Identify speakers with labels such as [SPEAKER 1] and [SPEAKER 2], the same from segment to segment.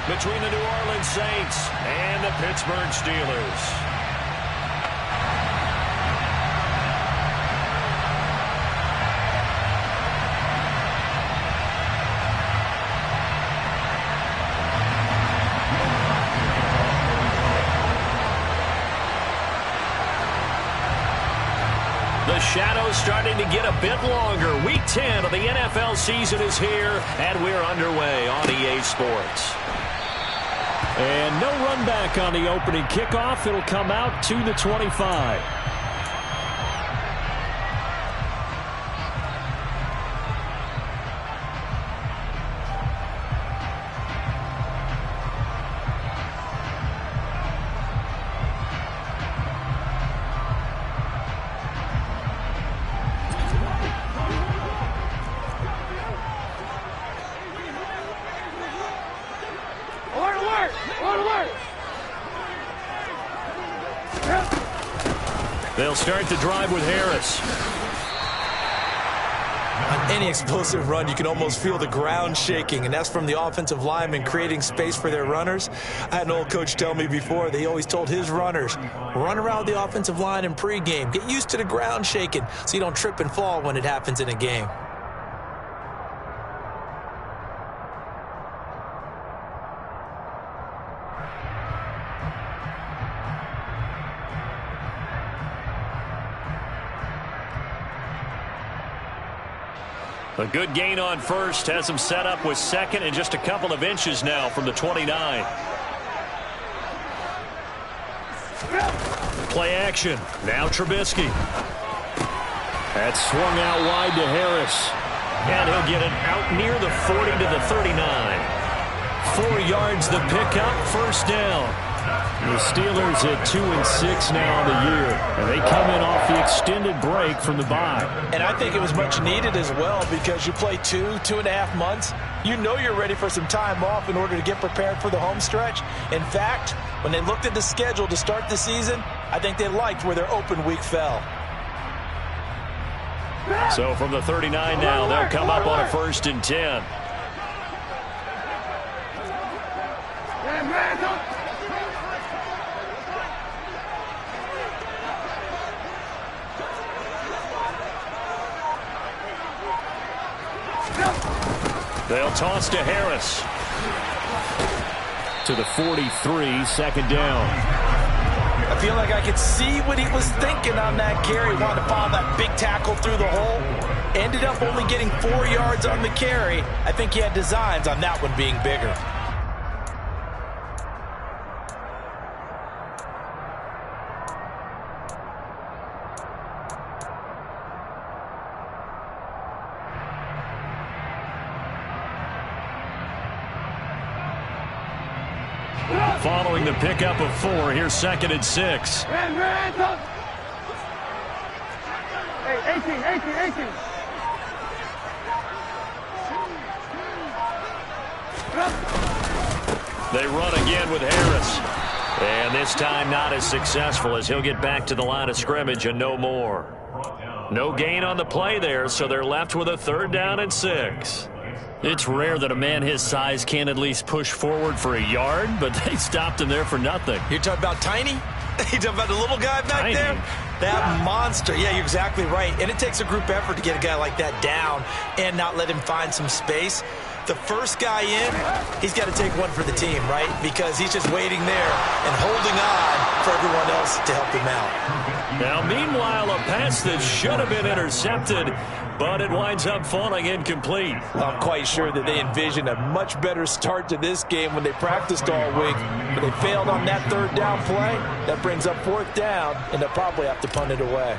[SPEAKER 1] between the New Orleans Saints and the Pittsburgh Steelers. The shadow's starting to get a bit longer. Week 10 of the NFL season is here, and we're underway on EA Sports.
[SPEAKER 2] And no run back on the opening kickoff. It'll come out to the 25.
[SPEAKER 1] They'll start the drive with Harris.
[SPEAKER 3] On any explosive run, you can almost feel the ground shaking, and that's from the offensive linemen creating space for their runners. I had an old coach tell me before, they always told his runners, run around the offensive line in pregame. Get used to the ground shaking so you don't trip and fall when it happens in a game.
[SPEAKER 1] A good gain on first has him set up with second and just a couple of inches now from the 29. Play action. Now Trubisky. That's swung out wide to Harris. And he'll get it out near the 40 to the 39. 4 yards the pickup, first down.
[SPEAKER 2] The Steelers at 2-6 now on the year, and they come in off the extended break from the bye.
[SPEAKER 3] And I think it was much needed as well because you play 2.5 months. You know you're ready for some time off in order to get prepared for the home stretch. In fact, when they looked at the schedule to start the season, I think they liked where their open week fell.
[SPEAKER 1] So from the 39 now, they'll come up on a 1st and 10. They'll toss to Harris.
[SPEAKER 2] To the 43, second down.
[SPEAKER 3] I feel like I could see what he was thinking on that carry. Wanted to follow that big tackle through the hole. Ended up only getting 4 yards on the carry. I think he had designs on that one being bigger.
[SPEAKER 1] Following the pickup of 4, here's 2nd and 6.
[SPEAKER 4] Hey, 18.
[SPEAKER 1] They run again with Harris. And this time not as successful as he'll get back to the line of scrimmage and no more. No gain on the play there, so they're left with a 3rd down and 6.
[SPEAKER 2] It's rare that a man his size can't at least push forward for a yard, but they stopped him there for nothing.
[SPEAKER 3] You're talking about Tiny? You're talking about the little guy back
[SPEAKER 1] Tiny.
[SPEAKER 3] there? That monster. Yeah, you're exactly right. And it takes a group effort to get a guy like that down and not let him find some space. The first guy in, he's got to take one for the team, right? Because he's just waiting there and holding on for everyone else to help him out.
[SPEAKER 1] Now, meanwhile, a pass that should have been intercepted, but it winds up falling incomplete.
[SPEAKER 3] I'm quite sure that they envisioned a much better start to this game when they practiced all week, but they failed on that 3rd down play. That brings up 4th down, and they'll probably have to punt it away.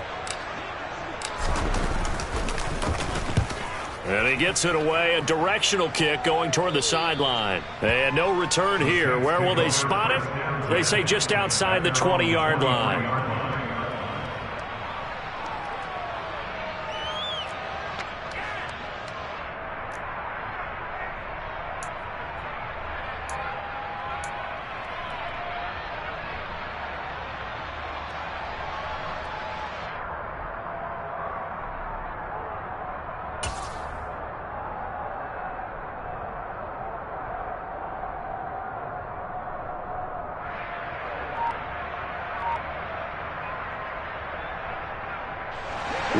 [SPEAKER 1] And he gets it away, a directional kick going toward the sideline. And no return here. Where will they spot it? They say just outside the 20-yard line.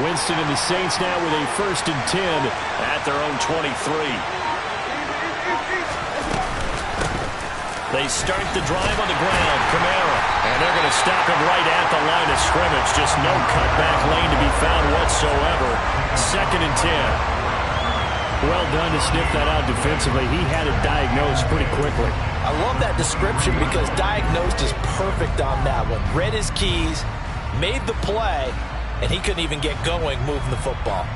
[SPEAKER 2] Winston and the Saints now with a 1st and 10
[SPEAKER 1] at their own 23. They start the drive on the ground. Kamara. And they're going to stop him right at the line of scrimmage. Just no cutback lane to be found whatsoever. 2nd and 10.
[SPEAKER 2] Well done to sniff that out defensively. He had it diagnosed pretty quickly.
[SPEAKER 3] I love that description because diagnosed is perfect on that one. Read his keys, made the play, and he couldn't even get going moving the football.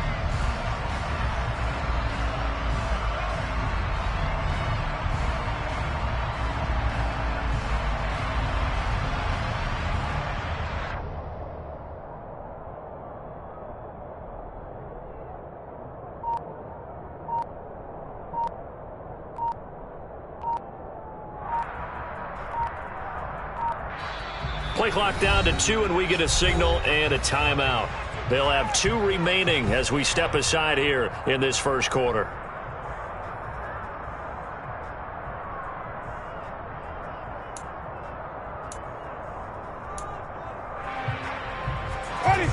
[SPEAKER 1] Play clock down to 2, and we get a signal and a timeout. They'll have 2 remaining as we step aside here in this first quarter.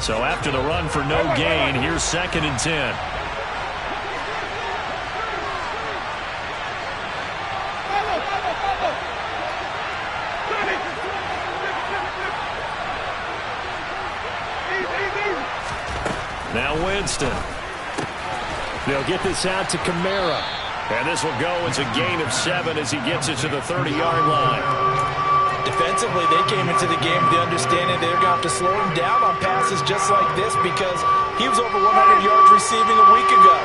[SPEAKER 1] So after the run for no gain, here's 2nd and 10. Now Winston.
[SPEAKER 2] They'll get this out to Kamara.
[SPEAKER 1] And this will go as a gain of 7 as he gets it to the 30-yard line.
[SPEAKER 3] Defensively, they came into the game with the understanding they're going to have to slow him down on passes just like this because he was over 100 yards receiving a week ago.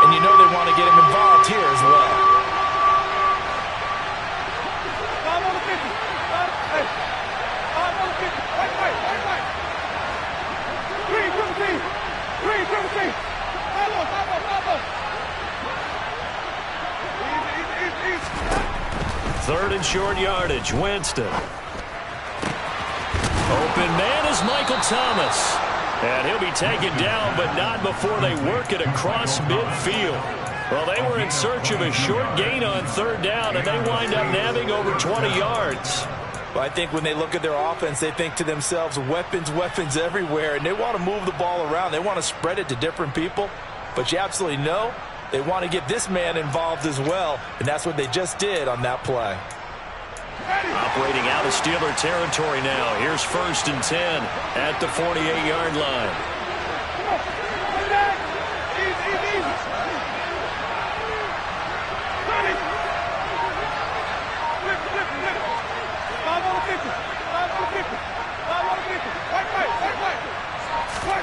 [SPEAKER 3] And you know they want to get him involved here as well.
[SPEAKER 1] Third and short yardage. Winston. Open man is Michael Thomas. And he'll be taken down, but not before they work it across midfield. Well, they were in search of a short gain on 3rd down, and they wind up nabbing over 20 yards.
[SPEAKER 3] Well, I think when they look at their offense, they think to themselves, weapons, weapons everywhere, and they want to move the ball around. They want to spread it to different people, but you absolutely know they want to get this man involved as well, and that's what they just did on that play.
[SPEAKER 1] Operating out of Steeler territory now. Here's 1st and 10 at the 48-yard line.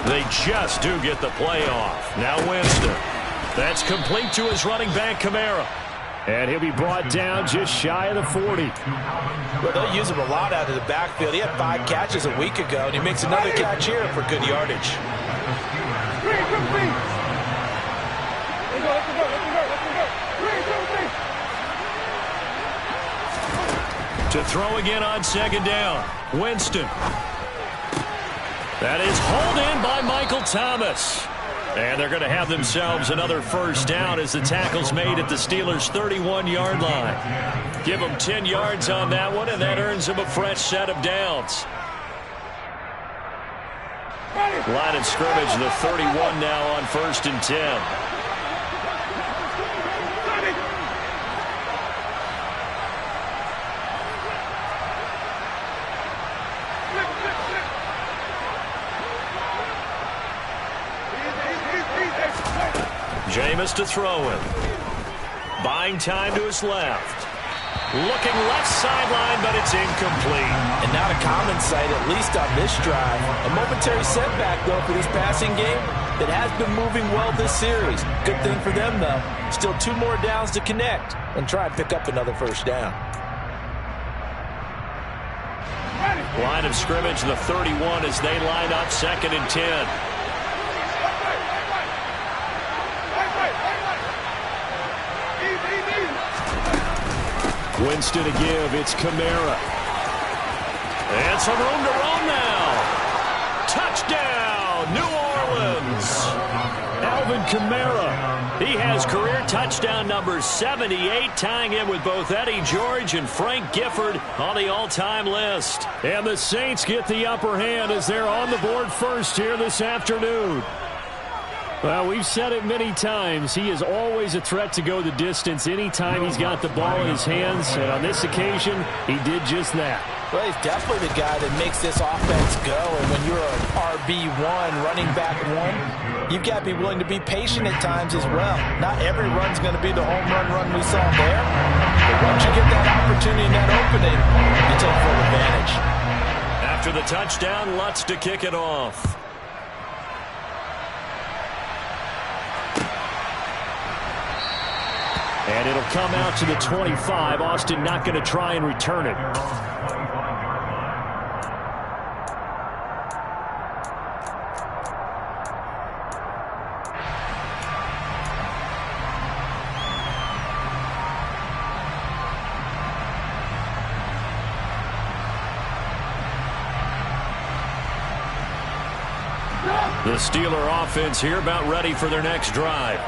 [SPEAKER 1] They just do get the play off. Now Winston. That's complete to his running back, Kamara.
[SPEAKER 2] And he'll be brought down just shy of the 40.
[SPEAKER 3] Well, they'll use him a lot out of the backfield. He had 5 catches a week ago, and he makes another catch here for good yardage.
[SPEAKER 1] To throw again on 2nd down. Winston. That is hauled in by Michael Thomas. And they're going to have themselves another 1st down as the tackle's made at the Steelers' 31-yard line. Give them 10 yards on that one, and that earns them a fresh set of downs. Line of scrimmage, the 31 now on 1st and 10. Jameis to throw it. Buying time to his left. Looking left sideline, but it's incomplete.
[SPEAKER 3] And not a common sight, at least on this drive. A momentary setback, though, for this passing game that has been moving well this series. Good thing for them, though. Still 2 more downs to connect and try and pick up another 1st down.
[SPEAKER 1] Line of scrimmage, the 31 as they line up 2nd and 10.
[SPEAKER 2] Winston to give. It's Kamara.
[SPEAKER 1] And some room to roam now. Touchdown, New Orleans.
[SPEAKER 2] Alvin Kamara.
[SPEAKER 1] He has career touchdown number 78, tying him with both Eddie George and Frank Gifford on the all-time list.
[SPEAKER 2] And the Saints get the upper hand as they're on the board first here this afternoon. Well, we've said it many times. He is always a threat to go the distance anytime he's got the ball in his hands. And on this occasion, he did just that.
[SPEAKER 3] Well, he's definitely the guy that makes this offense go. And when you're an RB1, running back one, you've got to be willing to be patient at times as well. Not every run's going to be the home run we saw there. But once you get that opportunity and that opening, you take full advantage.
[SPEAKER 1] After the touchdown, Lutz to kick it off.
[SPEAKER 2] And it'll come out to the 25. Austin not going to try and return it.
[SPEAKER 1] The Steeler offense here about ready for their next drive.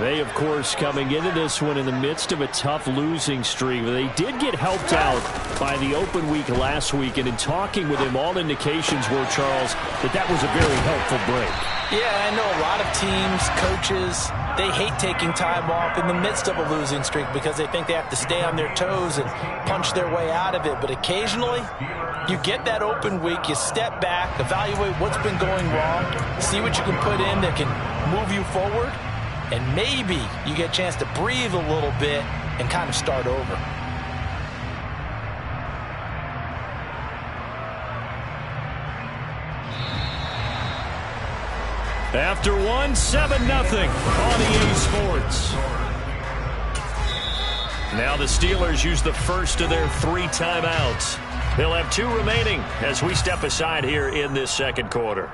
[SPEAKER 2] They, of course, coming into this one in the midst of a tough losing streak. They did get helped out by the open week last week, and in talking with him, all indications were, Charles, that was a very helpful break.
[SPEAKER 3] Yeah, I know a lot of teams, coaches, they hate taking time off in the midst of a losing streak because they think they have to stay on their toes and punch their way out of it. But occasionally, you get that open week, you step back, evaluate what's been going wrong, see what you can put in that can move you forward, and maybe you get a chance to breathe a little bit and kind of start over.
[SPEAKER 1] After one, 7-0 on EA Sports. Now the Steelers use the first of their 3 timeouts. They'll have 2 remaining as we step aside here in this second quarter.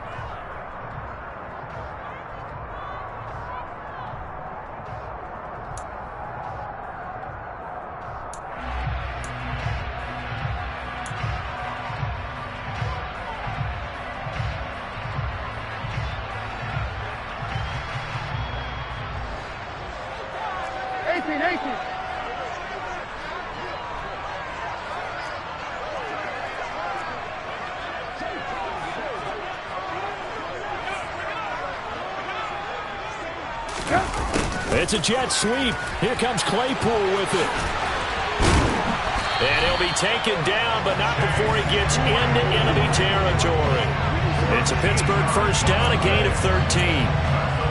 [SPEAKER 2] It's a jet sweep. Here comes Claypool with it.
[SPEAKER 1] And he'll be taken down, but not before he gets into enemy territory. It's a Pittsburgh first down, a gain of 13.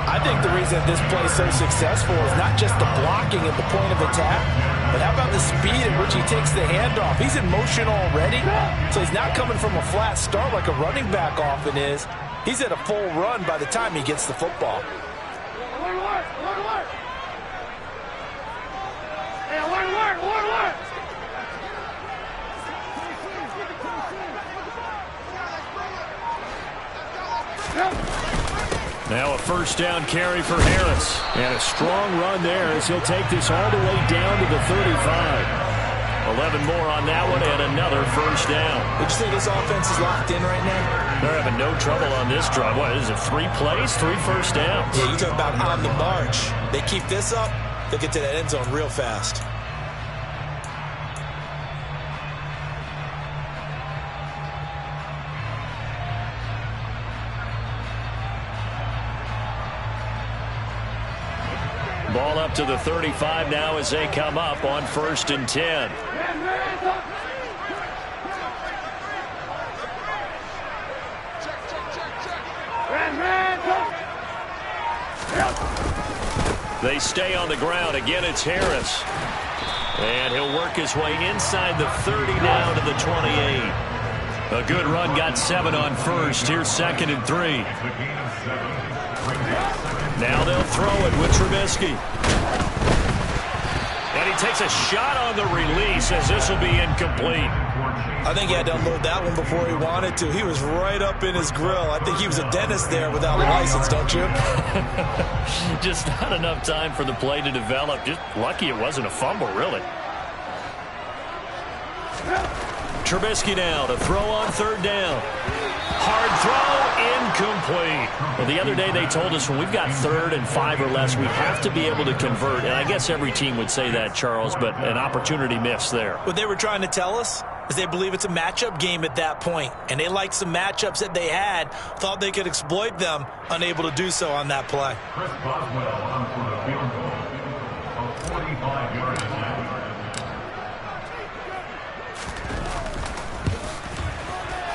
[SPEAKER 3] I think the reason this play is so successful is not just the blocking at the point of attack, but how about the speed at which he takes the handoff? He's in motion already, so he's not coming from a flat start like a running back often is. He's at a full run by the time he gets the football.
[SPEAKER 1] Now a first down carry for Harris.
[SPEAKER 2] And a strong run there as he'll take this all the way down to the 35.
[SPEAKER 1] 11 more on that one and another first down.
[SPEAKER 3] Would you say this offense is locked in right now?
[SPEAKER 1] They're having no trouble on this drive. What is it, 3 plays, 3 first downs?
[SPEAKER 3] Yeah, you talk about on the march. They keep this up, they'll get to that end zone real fast.
[SPEAKER 1] Ball up to the 35 now as they come up on 1st and 10. They stay on the ground. Again, it's Harris. And he'll work his way inside the 30 now to the 28. A good run, got 7 on first. Here's 2nd and 3. Now they'll throw it with Trubisky. And he takes a shot on the release as this will be incomplete.
[SPEAKER 3] I think he had to unload that one before he wanted to. He was right up in his grill. I think he was a dentist there without a license, don't you?
[SPEAKER 1] Just not enough time for the play to develop. Just lucky it wasn't a fumble, really. Trubisky now to throw on 3rd down. Hard throw, incomplete. Well, the other day they told us when we've got 3rd and 5 or less, we have to be able to convert. And I guess every team would say that, Charles, but an opportunity missed there.
[SPEAKER 3] What they were trying to tell us, As they believe it's a matchup game at that point, and they like some matchups that they had, thought they could exploit them, unable to do so on that play.
[SPEAKER 5] Chris Boswell on for the field goal. A 45-yard attempt.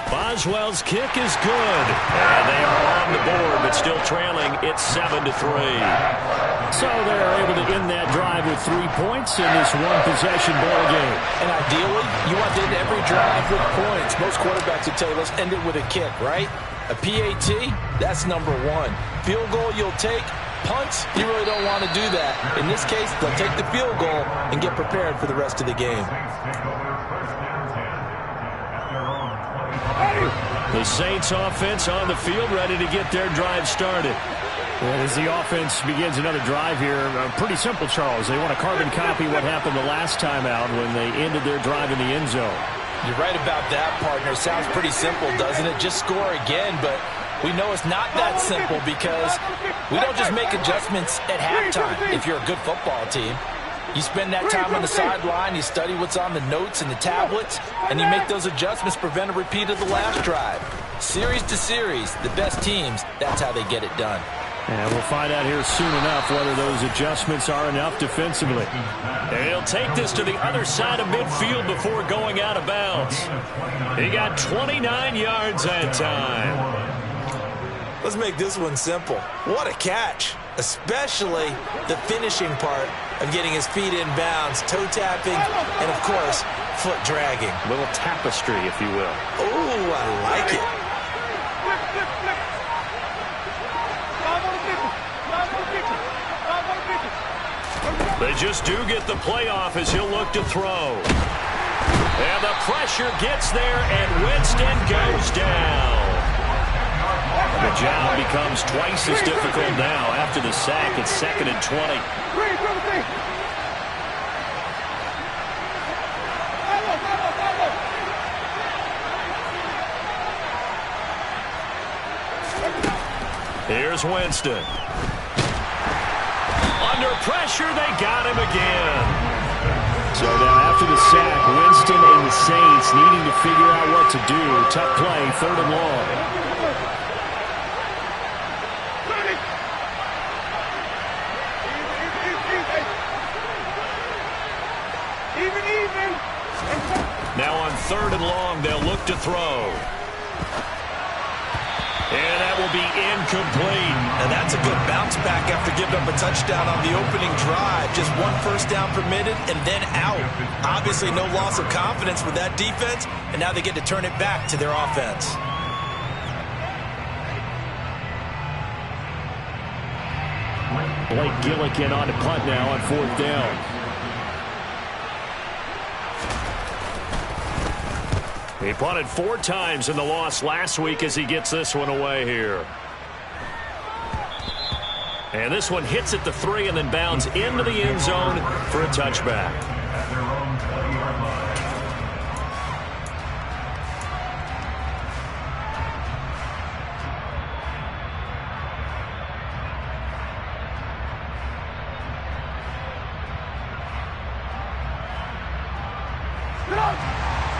[SPEAKER 2] Boswell's kick is good. And they are on the board, but still trailing. It's 7-3. So they're able to end that drive with 3 points in this one-possession ball game.
[SPEAKER 3] And ideally, you want to end every drive with points. Most quarterbacks would tell you, let's end it with a kick, right? A PAT, that's number one. Field goal you'll take. Punts, you really don't want to do that. In this case, they'll take the field goal and get prepared for the rest of the game.
[SPEAKER 2] The Saints offense on the field, ready to get their drive started. And as the offense begins another drive here, pretty simple, Charles. They want to carbon copy what happened the last time out when they ended their drive in the end zone.
[SPEAKER 3] You're right about that, partner. Sounds pretty simple, doesn't it? Just score again, but we know it's not that simple because we don't just make adjustments at halftime if you're a good football team. You spend that time on the sideline, you study what's on the notes and the tablets, and you make those adjustments to prevent a repeat of the last drive. Series to series, the best teams, that's how they get it done.
[SPEAKER 2] And we'll find out here soon enough whether those adjustments are enough defensively. They'll take this to the other side of midfield before going out of bounds. He got 29 yards that time.
[SPEAKER 3] Let's make this one simple. What a catch, especially the finishing part of getting his feet in bounds, toe tapping, and of course, foot dragging.
[SPEAKER 2] A little tapestry, if you will.
[SPEAKER 3] Ooh, I like it.
[SPEAKER 2] They just do get the playoff as he'll look to throw. And the pressure gets there, and Winston goes down. The job becomes twice as difficult now after the sack. It's 2nd and 20. Here's Winston. Under pressure, they got him again. So now after the sack, Winston and the Saints needing to figure out what to do. Tough play, 3rd and long. Now on 3rd and long, they'll look to throw. And that will be incomplete.
[SPEAKER 3] And that's a good bounce back after giving up a touchdown on the opening drive. Just 1 first down permitted and then out. Obviously no loss of confidence with that defense, and now they get to turn it back to their offense.
[SPEAKER 2] Blake Gillikin on the punt now on 4th down. He punted 4 times in the loss last week as he gets this one away here. And this one hits at the 3 and then bounds into the end zone for a touchback.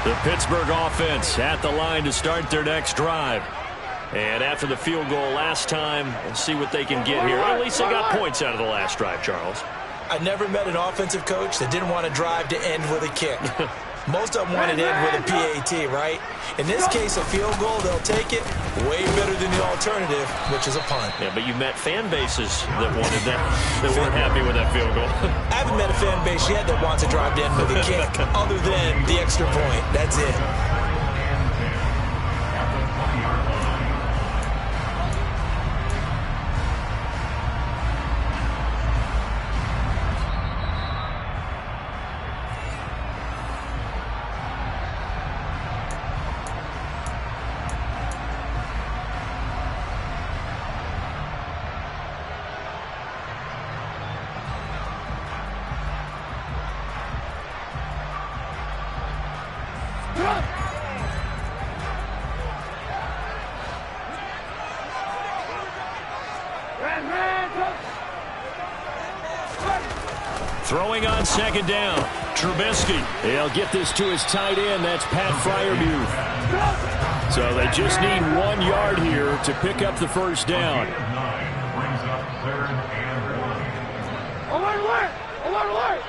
[SPEAKER 2] The Pittsburgh offense at the line to start their next drive. And after the field goal last time, we'll see what they can get here. At least they got points out of the last drive, Charles.
[SPEAKER 3] I never met an offensive coach that didn't want to drive to end with a kick. Most of them wanted to end with a PAT, right? In this case, a field goal, they'll take it. Way better than the alternative, which is a punt.
[SPEAKER 2] Yeah, but you met fan bases that wanted that, that weren't happy with that field goal.
[SPEAKER 3] I haven't met a fan base yet that wants to drive to end with a kick, other than the extra point. That's it.
[SPEAKER 2] Throwing on 2nd down. Trubisky. He'll get this to his tight end. That's Pat Freiermuth. So they just need 1 yard here to pick up the first down.
[SPEAKER 5] Brings up 3rd and 1.
[SPEAKER 4] Alert! Alert! Alert!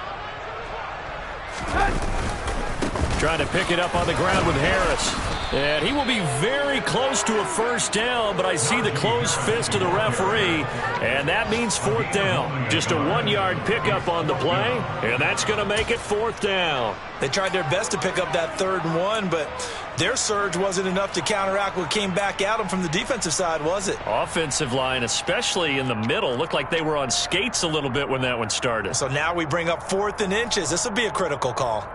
[SPEAKER 2] Trying to pick it up on the ground with Harris. And he will be very close to a first down, but I see the closed fist of the referee, and that means 4th down. Just a 1-yard pickup on the play, and that's going to make it 4th down.
[SPEAKER 3] They tried their best to pick up that 3rd and 1, but their surge wasn't enough to counteract what came back at them from the defensive side, was it?
[SPEAKER 2] Offensive line, especially in the middle, looked like they were on skates a little bit when that one started.
[SPEAKER 3] So now we bring up 4th and inches. This will be a critical call.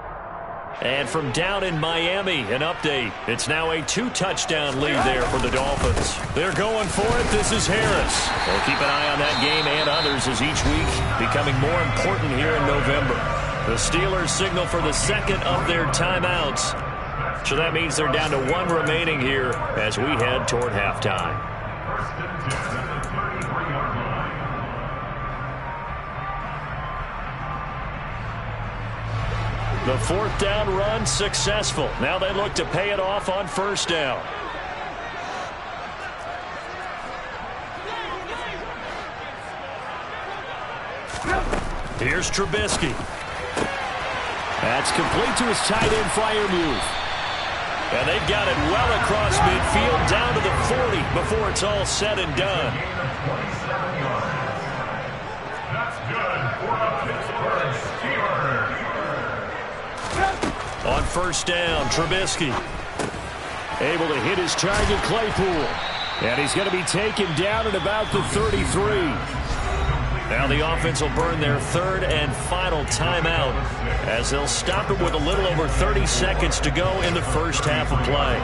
[SPEAKER 2] And from down in Miami, an update. It's now a 2-touchdown lead there for the Dolphins. They're going for it. This is Harris. We'll keep an eye on that game and others as each week becoming more important here in November. The Steelers signal for the second of their timeouts. So that means they're down to 1 remaining here as we head toward halftime.
[SPEAKER 5] First and 10 at the 33-yard line.
[SPEAKER 2] The 4th down run successful. Now they look to pay it off on 1st down. Here's Trubisky. That's complete to his tight end, Freiermuth. And they've got it well across midfield down to the 40 before it's all said and done.
[SPEAKER 5] Gain of 27 yards. That's good for the Pittsburgh Steelers.
[SPEAKER 2] On 1st down, Trubisky able to hit his target, Claypool. And he's going to be taken down at about the 33. Now the offense will burn their 3rd and final timeout as they'll stop it with a little over 30 seconds to go in the first half of play.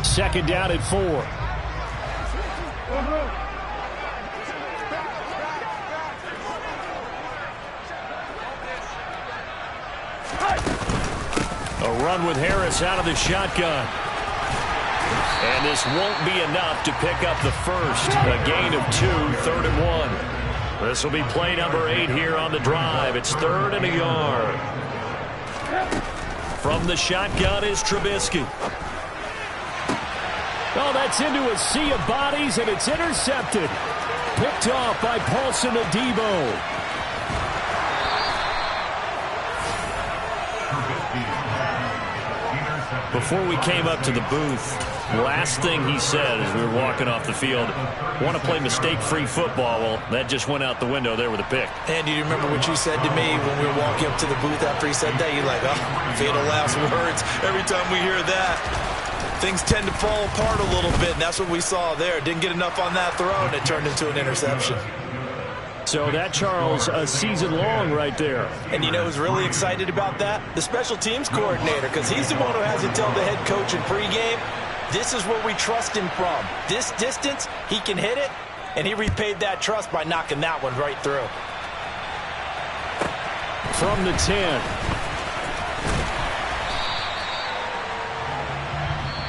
[SPEAKER 2] Second down at 4. A run with Harris out of the shotgun. And this won't be enough to pick up the first. A gain of 2, 3rd and 1. This will be play number 8 here on the drive. It's 3rd and a yard. From the shotgun is Trubisky. Oh, that's into a sea of bodies, and it's intercepted. Picked off by Paulson Adebo. Before we came up to the booth, last thing he said as we were walking off the field, want to play mistake-free football. Well, that just went out the window there with a pick.
[SPEAKER 3] And do you remember what you said to me when we were walking up to the booth after he said that? You're like, oh, fatal last words. Every time we hear that, things tend to fall apart a little bit, and that's what we saw there. Didn't get enough on that throw, and it turned into an interception.
[SPEAKER 2] So that, Charles, a season long right there.
[SPEAKER 3] And you know who's really excited about that? The special teams coordinator, because he's the one who has to tell the head coach in pregame, this is where we trust him from. This distance, he can hit it, and he repaid that trust by knocking that one right through.
[SPEAKER 2] From the 10.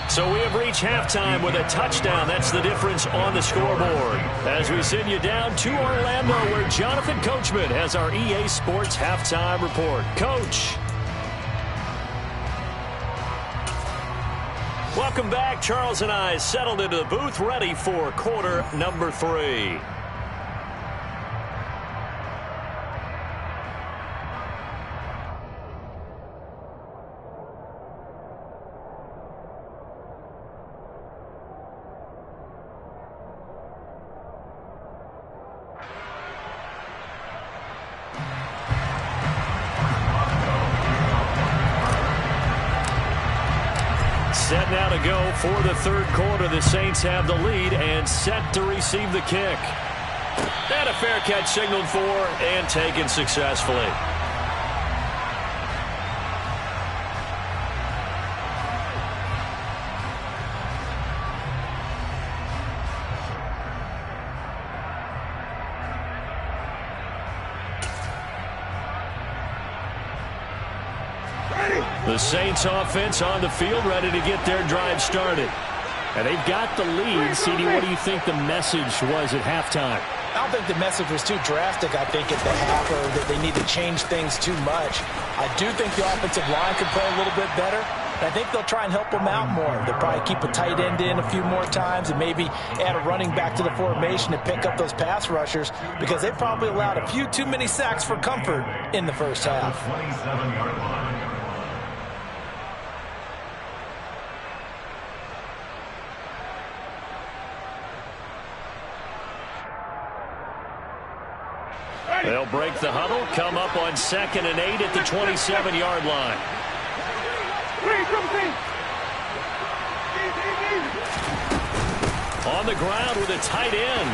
[SPEAKER 2] So we have reached halftime with a touchdown. That's the difference on the scoreboard. As we send you down to Orlando, where Jonathan Coachman has our EA Sports halftime report. Coach. Welcome back. Charles and I settled into the booth, ready for quarter number 3. Set now to go for the 3rd quarter. The Saints have the lead and set to receive the kick. And a fair catch signaled for and taken successfully. The Saints offense on the field, ready to get their drive started. And they've got the lead. CD, what do you think the message was at halftime?
[SPEAKER 3] don't think the message was too drastic, I think, at the half, or that they need to change things too much. I do think the offensive line could play a little bit better. I think they'll try and help them out more. They'll probably keep a tight end in a few more times and maybe add a running back to the formation to pick up those pass rushers, because they probably allowed a few too many sacks for comfort in the first half.
[SPEAKER 5] 27-yard line.
[SPEAKER 2] They'll break the huddle, come up on 2nd and 8 at the 27-yard line. On the ground with a tight end.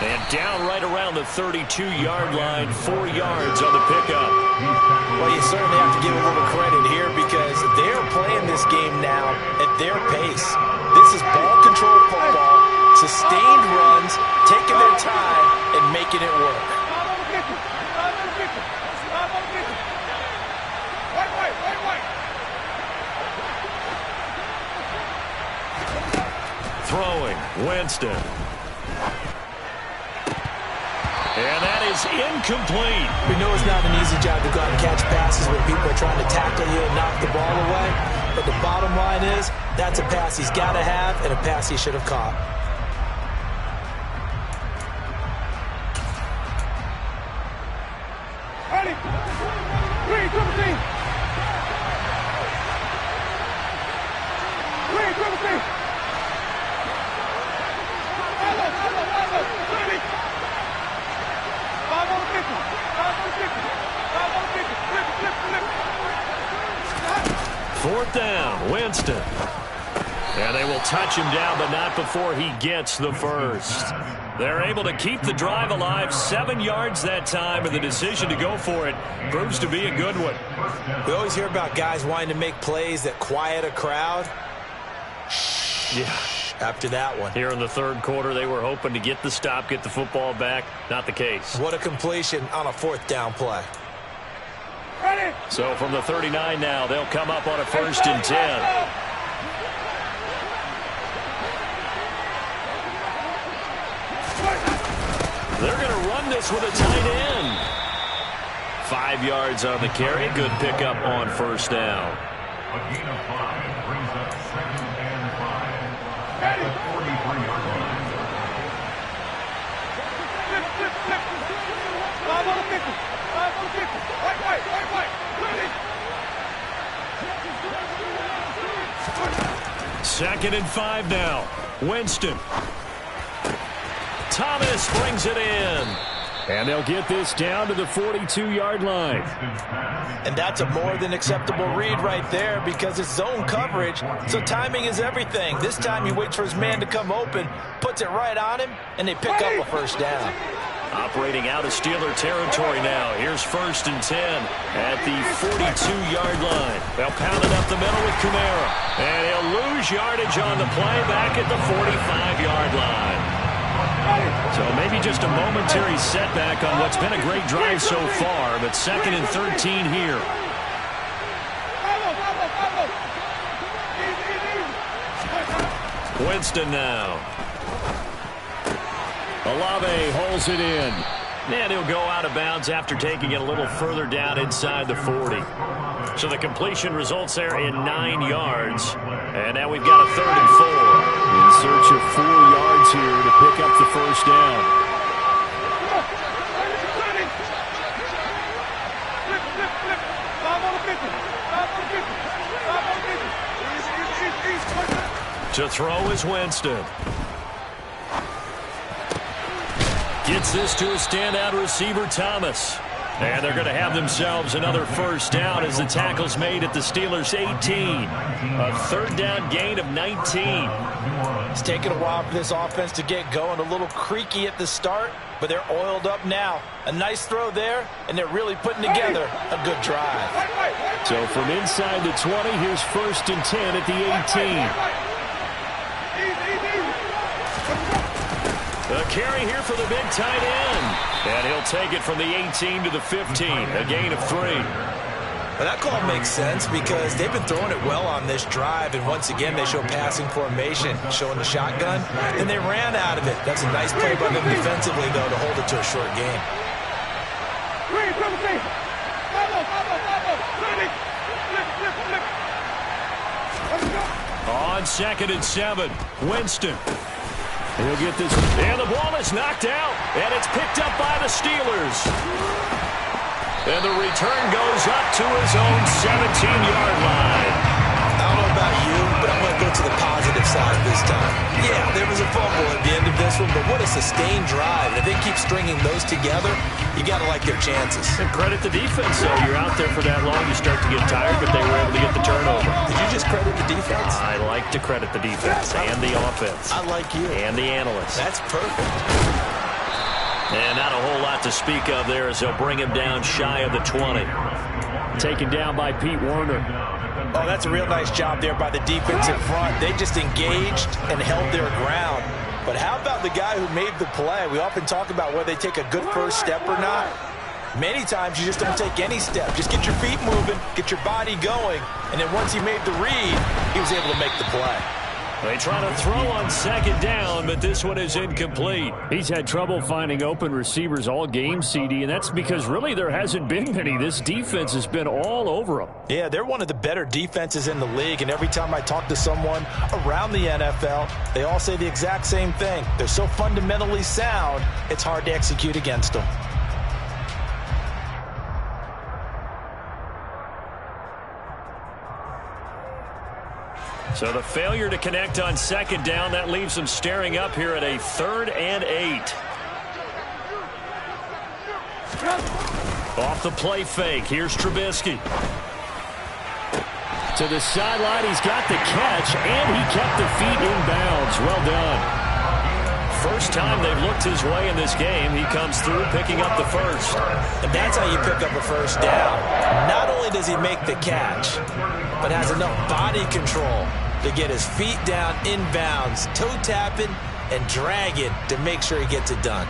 [SPEAKER 2] And down right around the 32-yard line, 4 yards on the pickup.
[SPEAKER 3] Well, you certainly have to give a little credit here, because they're playing this game now at their pace. This is ball control football, sustained runs, taking their time and making it work.
[SPEAKER 2] Throwing, Winston. And that is incomplete.
[SPEAKER 3] We know it's not an easy job to go out and catch passes when people are trying to tackle you and knock the ball away. But the bottom line is, that's a pass he's got to have and a pass he should have caught.
[SPEAKER 4] Ready? 3, 17. 3, 17.
[SPEAKER 2] Fourth down, Winston. And they will touch him down, but not before he gets the first. They're able to keep the drive alive, 7 yards that time, and the decision to go for it proves to be a good one.
[SPEAKER 3] We always hear about guys wanting to make plays that quiet a crowd.
[SPEAKER 2] Yeah.
[SPEAKER 3] After that one.
[SPEAKER 2] Here in the third quarter, they were hoping to get the stop, get the football back. Not the case.
[SPEAKER 3] What a completion on a 4th down play.
[SPEAKER 4] Ready?
[SPEAKER 2] So from the 39 now, they'll come up on a 1st and 10. They're going to run this with a tight end. 5 yards on the carry. Good pickup on 1st down.
[SPEAKER 5] A gain of 5 brings up 2nd and 5 at the 43-yard line.
[SPEAKER 2] Second and 5 now. Winston. Thomas brings it in. And they'll get this down to the 42-yard line.
[SPEAKER 3] And that's a more than acceptable read right there, because it's zone coverage, so timing is everything. This time he waits for his man to come open, puts it right on him, and they pick up a 1st down.
[SPEAKER 2] Operating out of Steeler territory now. Here's 1st and 10 at the 42-yard line. They'll pound it up the middle with Kamara. And he'll lose yardage on the play back at the 45-yard line. So maybe just a momentary setback on what's been a great drive so far, but 2nd and 13 here. Winston now. Olave holds it in. And he'll go out of bounds after taking it a little further down inside the 40. So the completion results there in 9 yards. And now we've got a 3rd and 4. In search of 4 yards here to pick up the 1st down. To throw is Winston. Gets this to a standout receiver, Thomas. And they're going to have themselves another 1st down as the tackle's made at the Steelers' 18. A 3rd down gain of 19.
[SPEAKER 3] It's taken a while for this offense to get going. A little creaky at the start, but they're oiled up now. A nice throw there, and they're really putting together a good drive.
[SPEAKER 2] So from inside the 20, here's 1st and 10 at the 18. A carry here for the big tight end. And he'll take it from the 18 to the 15. A gain of 3.
[SPEAKER 3] Well, that call makes sense because they've been throwing it well on this drive, and once again, they show passing formation, showing the shotgun, and they ran out of it. That's a nice play by them defensively, though, to hold it to a short game.
[SPEAKER 2] On 2nd and 7, Winston. He'll get this, and the ball is knocked out, and it's picked up by the Steelers. And the return goes up to his own 17-yard line.
[SPEAKER 3] I don't know about you, but I'm going to go to the positive side this time. Yeah, there was a fumble at the end of this one, but what a sustained drive. And if they keep stringing those together, you got to like their chances.
[SPEAKER 2] And credit the defense, though. You're out there for that long, you start to get tired, but they were able to get the turnover.
[SPEAKER 3] Did you just credit the defense?
[SPEAKER 2] I like to credit the defense and the offense.
[SPEAKER 3] I like you.
[SPEAKER 2] And the analysts.
[SPEAKER 3] That's perfect.
[SPEAKER 2] And not a whole lot to speak of there as they'll bring him down shy of the 20. Taken down by Pete Werner.
[SPEAKER 3] Oh, that's a real nice job there by the defense in front. They just engaged and held their ground. But how about the guy who made the play? We often talk about whether they take a good first step or not. Many times you just don't take any step. Just get your feet moving, get your body going, and then once he made the read, he was able to make the play.
[SPEAKER 2] They try to throw on 2nd down, but this one is incomplete. He's had trouble finding open receivers all game, CD, and that's because really there hasn't been many. This defense has been all over them.
[SPEAKER 3] Yeah, they're one of the better defenses in the league, and every time I talk to someone around the NFL, they all say the exact same thing. They're so fundamentally sound, it's hard to execute against them.
[SPEAKER 2] So the failure to connect on 2nd down, that leaves them staring up here at a 3rd and 8. Off the play fake, here's Trubisky. To the sideline, he's got the catch, and he kept the feet in bounds. Well done. First time they've looked his way in this game. He comes through picking up the first.
[SPEAKER 3] And that's how you pick up a first down. Not only does he make the catch, but has enough body control to get his feet down inbounds, toe tapping and dragging to make sure he gets it done.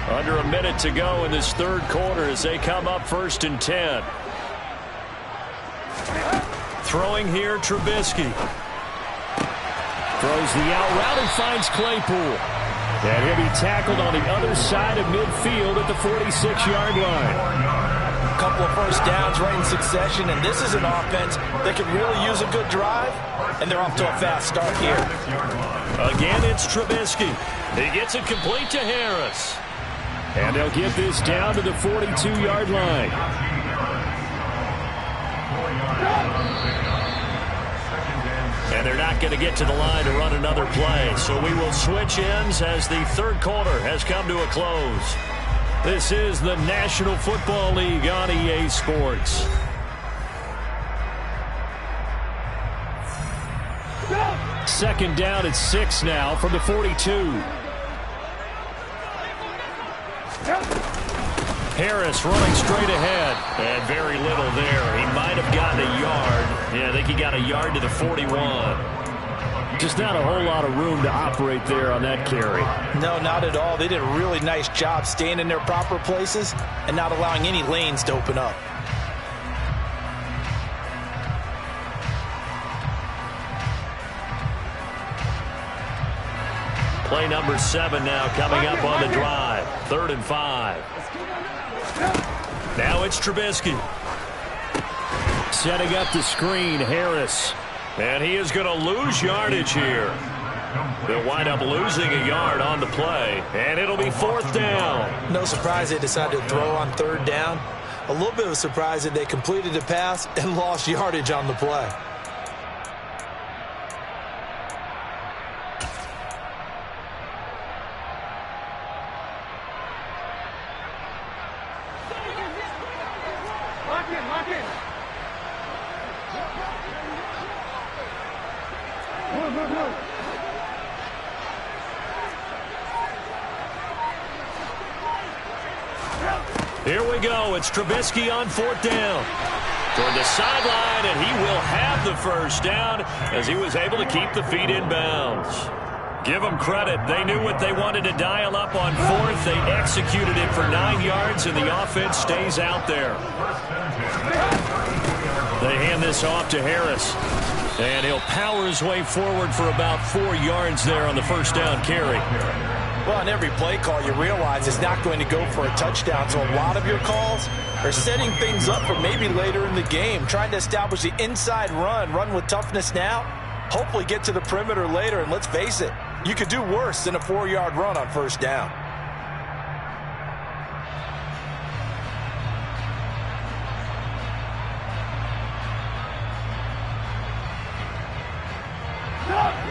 [SPEAKER 2] Under a minute to go in this 3rd quarter as they come up 1st and 10. Throwing here, Trubisky. Throws the out route and finds Claypool. And he'll be tackled on the other side of midfield at the 46-yard line.
[SPEAKER 3] A couple of first downs right in succession, and this is an offense that could really use a good drive, and they're off to a fast start here.
[SPEAKER 2] Again, it's Trubisky. He gets it complete to Harris. And they'll get this down to the 42-yard line. And they're not going to get to the line to run another play. So we will switch ends as the 3rd quarter has come to a close. This is the National Football League on EA Sports. Second down at 6 now from the 42. Harris running straight ahead. And very little there. He might have gotten a yard. Yeah, I think he got a yard to the 41. Just not a whole lot of room to operate there on that carry.
[SPEAKER 3] No, not at all. They did a really nice job staying in their proper places and not allowing any lanes to open up.
[SPEAKER 2] Play number 7 now coming up on the drive. 3rd and 5. Now it's Trubisky. Setting up the screen, Harris. And he is going to lose yardage here. They'll wind up losing a yard on the play. And it'll be 4th down.
[SPEAKER 3] No surprise they decided to throw on 3rd down. A little bit of a surprise that they completed the pass and lost yardage on the play.
[SPEAKER 2] Here we go. It's Trubisky on 4th down. Toward the sideline, and he will have the first down as he was able to keep the feet in bounds.
[SPEAKER 1] Give them credit. They knew what they wanted to dial up on fourth. They executed it for 9 yards, and the offense stays out there. They hand this off to Harris. And he'll power his way forward for about 4 yards there on the first down carry.
[SPEAKER 3] Well, on every play call, you realize it's not going to go for a touchdown. So a lot of your calls are setting things up for maybe later in the game, trying to establish the inside run with toughness now, hopefully get to the perimeter later. And let's face it, you could do worse than a 4-yard run on first down.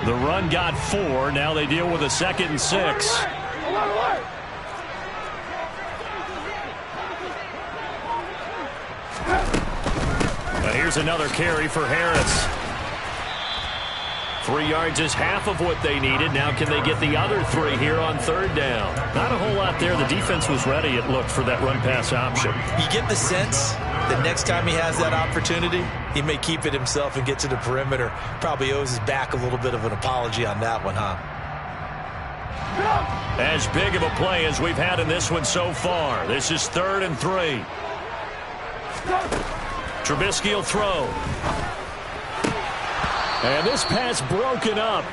[SPEAKER 1] The run got 4. Now they deal with a 2nd and 6. Now here's another carry for Harris. 3 yards is half of what they needed. Now can they get the other 3 here on 3rd down? Not a whole lot there. The defense was ready, it looked, for that run-pass option.
[SPEAKER 3] You get the sense that next time he has that opportunity, he may keep it himself and get to the perimeter. Probably owes his back a little bit of an apology on that one, huh?
[SPEAKER 1] As big of a play as we've had in this one so far. This is 3rd and 3. Trubisky will throw.
[SPEAKER 2] And this pass broken up.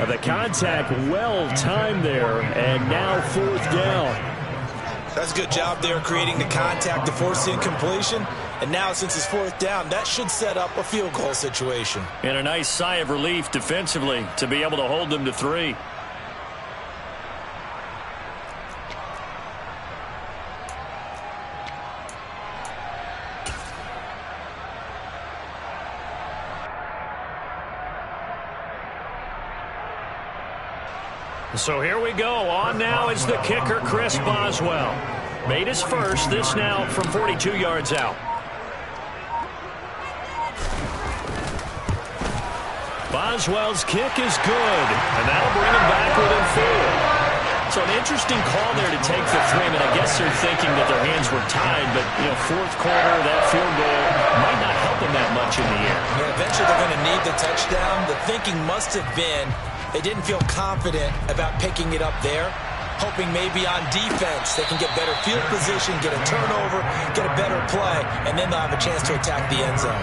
[SPEAKER 2] The contact well timed there, and now 4th down.
[SPEAKER 3] That's a good job there creating the contact to force the incompletion. And now since it's 4th down, that should set up a field goal situation.
[SPEAKER 1] And a nice sigh of relief defensively to be able to hold them to 3. So here we go. On now is the kicker, Chris Boswell. Made his first. This now from 42 yards out. Boswell's kick is good, and that'll bring him back within 4. So an interesting call there to take the 3. I mean, I guess they're thinking that their hands were tied, but, 4th quarter, that field goal might not help them that much in the end.
[SPEAKER 3] Yeah, eventually they're going to need the touchdown. The thinking must have been they didn't feel confident about picking it up there, hoping maybe on defense they can get better field position, get a turnover, get a better play, and then they'll have a chance to attack the end zone.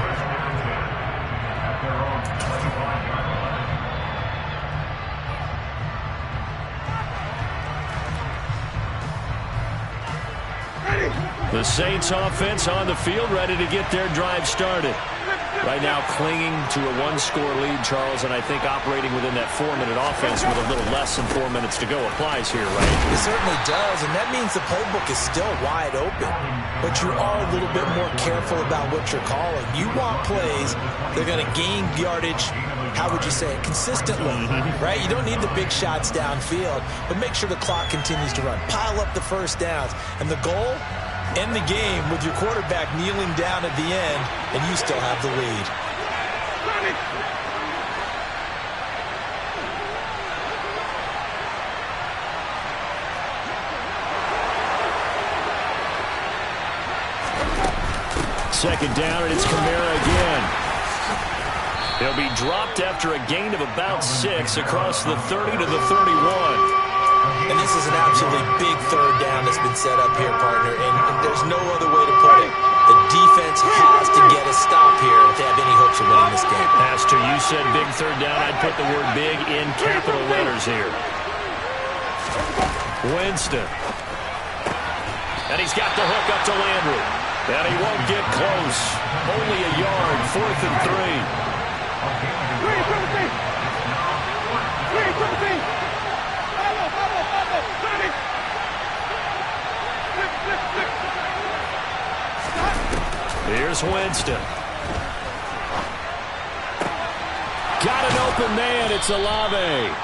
[SPEAKER 1] The Saints offense on the field, ready to get their drive started. Right now clinging to a 1-score lead, Charles, and I think operating within that 4-minute offense with a little less than 4 minutes to go applies here, right?
[SPEAKER 3] It certainly does, and that means the playbook is still wide open. But you are a little bit more careful about what you're calling. You want plays that are going to gain yardage, how would you say it, consistently, right? You don't need the big shots downfield, but make sure the clock continues to run. Pile up the first downs, and the goal, end the game with your quarterback kneeling down at the end, and you still have the lead.
[SPEAKER 1] Second down, and it's Kamara again. He'll be dropped after a gain of about 6 across the 30 to the 31.
[SPEAKER 3] And this is an absolutely big 3rd down that's been set up here, partner, and there's no other way to put it. The defense has to get a stop here if they have any hopes of winning this game.
[SPEAKER 1] Pastor, you said big 3rd down. I'd put the word big in capital letters here. Winston. And he's got the hook up to Landry. And he won't get close. Only a yard, 4th and 3. Here's Winston. Got an open man. It's Olave.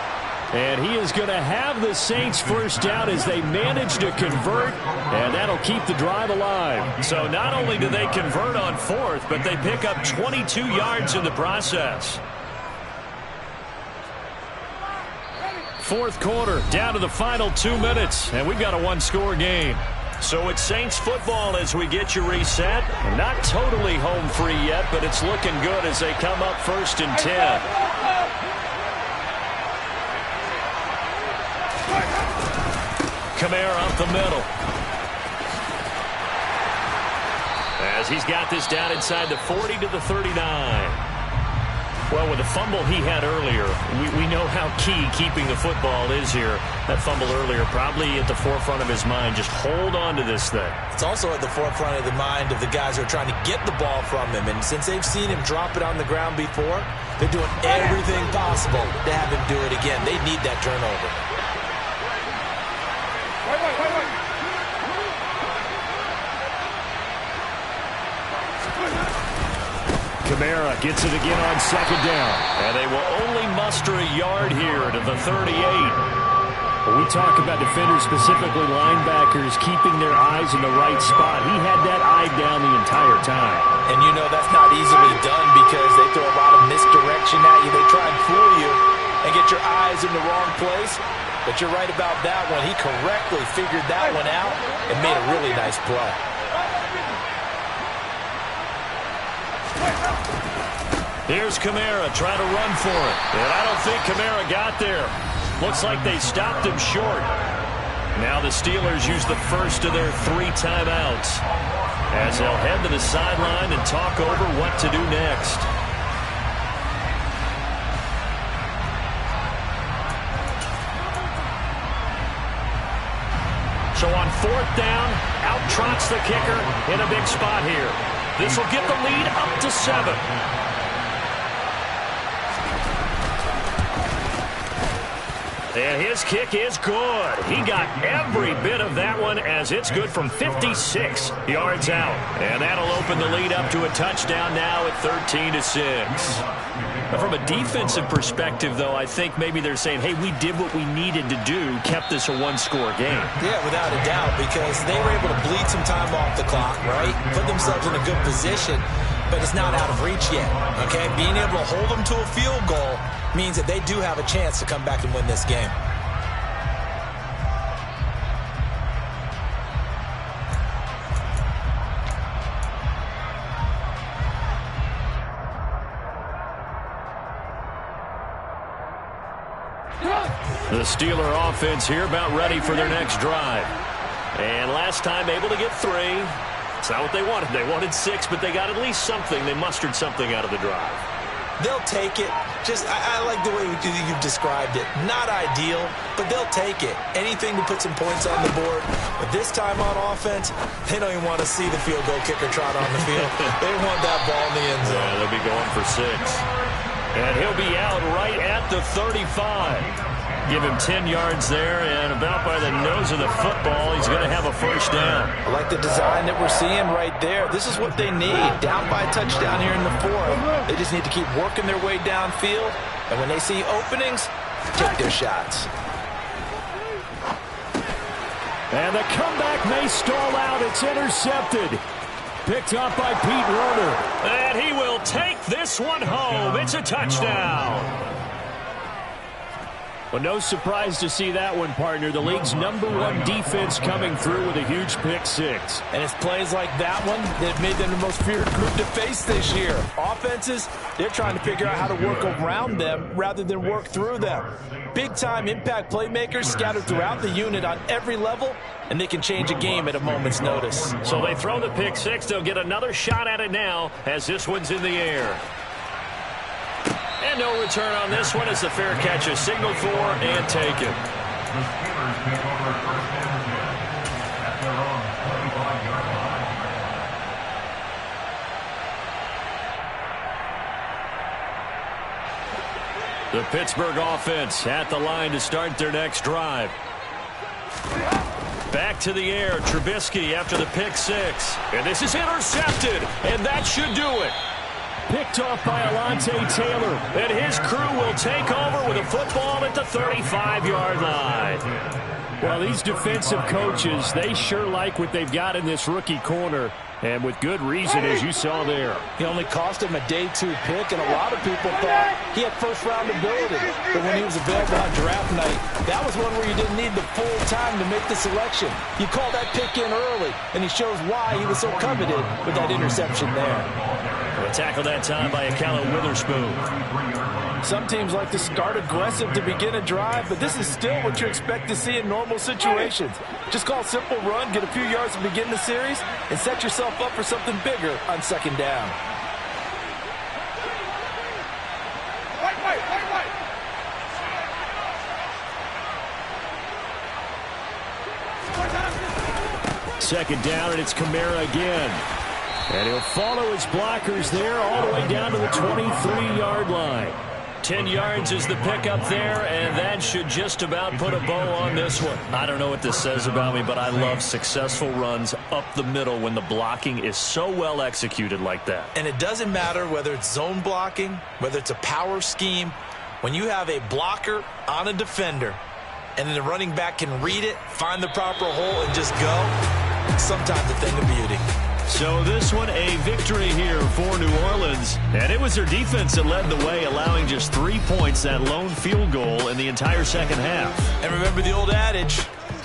[SPEAKER 1] And he is going to have the Saints first down as they manage to convert, and that'll keep the drive alive. So not only do they convert on 4th, but they pick up 22 yards in the process. 4th quarter, down to the final 2 minutes, and we've got a 1-score game. So it's Saints football as we get you reset. Not totally home free yet, but it's looking good as they come up 1st and 10. Kamara up the middle. As he's got this down inside the 40 to the 39. Well, with the fumble he had earlier, we know how key keeping the football is here. That fumble earlier probably at the forefront of his mind. Just hold on to this thing.
[SPEAKER 3] It's also at the forefront of the mind of the guys who are trying to get the ball from him. And since they've seen him drop it on the ground before, they're doing everything possible to have him do it again. They need that turnover.
[SPEAKER 2] Kamara gets it again on second down.
[SPEAKER 1] And they will only muster a yard here to the 38.
[SPEAKER 2] When we talk about defenders, specifically linebackers, keeping their eyes in the right spot, he had that eye down the entire time.
[SPEAKER 3] And you know that's not easily done because they throw a lot of misdirection at you. They try and fool you and get your eyes in the wrong place. But you're right about that one. He correctly figured that one out and made a really nice play.
[SPEAKER 1] Here's Kamara trying to run for it. And I don't think Kamara got there. Looks like they stopped him short. Now the Steelers use the first of their 3 timeouts as they'll head to the sideline and talk over what to do next. So on 4th down, out trots the kicker in a big spot here. This will get the lead up to 7. And his kick is good. He got every bit of that one as it's good from 56 yards out. And that'll open the lead up to a touchdown now at 13-6. From a defensive perspective, though, I think maybe they're saying, hey, we did what we needed to do, kept this a one-score game.
[SPEAKER 3] Yeah, without a doubt, because they were able to bleed some time off the clock, right? Put themselves in a good position, but it's not out of reach yet, okay? Being able to hold them to a field goal means that they do have a chance to come back and win this game.
[SPEAKER 1] The Steeler offense here about ready for their next drive. And last time able to get 3. It's not what they wanted. They wanted 6, but they got at least something. They mustered something out of the drive.
[SPEAKER 3] They'll take it. Just, I like the way you've described it. Not ideal, but they'll take it. Anything to put some points on the board. But this time on offense, they don't even want to see the field goal kicker trot on the field. They want that ball in the end zone.
[SPEAKER 1] Yeah, they'll be going for 6. And he'll be out right at the 35. Give him 10 yards there, and about by the nose of the football, he's going to have a first down.
[SPEAKER 3] I like the design that we're seeing right there. This is what they need. Down by a touchdown here in the 4th. They just need to keep working their way downfield, and when they see openings, take their shots.
[SPEAKER 2] And the comeback may stall out. It's intercepted. Picked up by Pete Werner.
[SPEAKER 1] And he will take this one home. It's a touchdown.
[SPEAKER 2] Well, no surprise to see that one, partner. The league's #1 defense coming through with a huge pick 6.
[SPEAKER 3] And it's plays like that one that made them the most feared group to face this year. Offenses, they're trying to figure out how to work around them rather than work through them. Big-time impact playmakers scattered throughout the unit on every level, and they can change a game at a moment's notice.
[SPEAKER 1] So they throw the pick 6. They'll get another shot at it now as this one's in the air. And no return on this one as the fair catch is signaled for and taken.
[SPEAKER 5] The Steelers take over 1st and 10 at their own 25-yard line.
[SPEAKER 1] The Pittsburgh offense at the line to start their next drive. Back to the air, Trubisky after the pick 6. And this is intercepted, and that should do it.
[SPEAKER 2] Picked off by Alontae Taylor.
[SPEAKER 1] And his crew will take over with a football at the 35-yard line.
[SPEAKER 2] Well, these defensive coaches, they sure like what they've got in this rookie corner. And with good reason, as you saw there.
[SPEAKER 3] He only cost him a day 2 pick, and a lot of people thought he had first-round ability. But when he was available on draft night, that was one where you didn't need the full time to make the selection. You call that pick in early, and he shows why he was so coveted with that interception there.
[SPEAKER 1] A tackle that time by Akala Witherspoon.
[SPEAKER 3] Some teams like to start aggressive to begin a drive, but this is still what you expect to see in normal situations. Just call a simple run, get a few yards to begin the series, and set yourself up for something bigger on second down.
[SPEAKER 2] Second down, and it's Kamara again. And he'll follow his blockers there all the way down to the 23-yard line. 10 yards is the pickup there, and that should just about put a bow on this one. I don't know what this says about me, but I love successful runs up the middle when the blocking is so well executed like that.
[SPEAKER 3] And it doesn't matter whether it's zone blocking, whether it's a power scheme. When you have a blocker on a defender, and then the running back can read it, find the proper hole, and just go, sometimes a thing of beauty.
[SPEAKER 2] So this one, a victory here for New Orleans. And it was their defense that led the way, allowing just 3 points, that lone field goal in the entire second half.
[SPEAKER 3] And remember the old adage,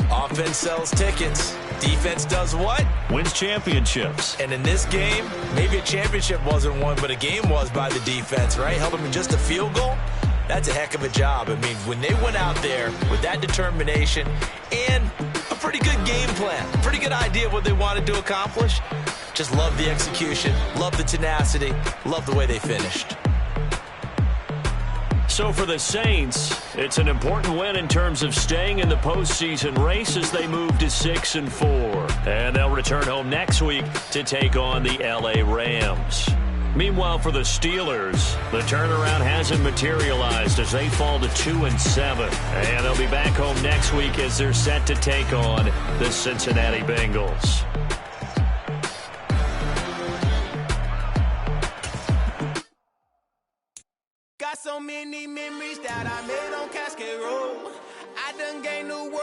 [SPEAKER 3] offense sells tickets. Defense does what?
[SPEAKER 2] Wins championships.
[SPEAKER 3] And in this game, maybe a championship wasn't won, but a game was by the defense, right? Held them in just a field goal. That's a heck of a job. I mean, when they went out there with that determination and a pretty good game plan, pretty good idea of what they wanted to accomplish, just love the execution, love the tenacity, love the way they finished.
[SPEAKER 2] So for the Saints, it's an important win in terms of staying in the postseason race as they move to 6-4. And they'll return home next week to take on the LA Rams. Meanwhile, for the Steelers, the turnaround hasn't materialized as they fall to 2-7. And they'll be back home next week as they're set to take on the Cincinnati Bengals.
[SPEAKER 6] Got so many memories that I made on Cascade Road. I done gained the world.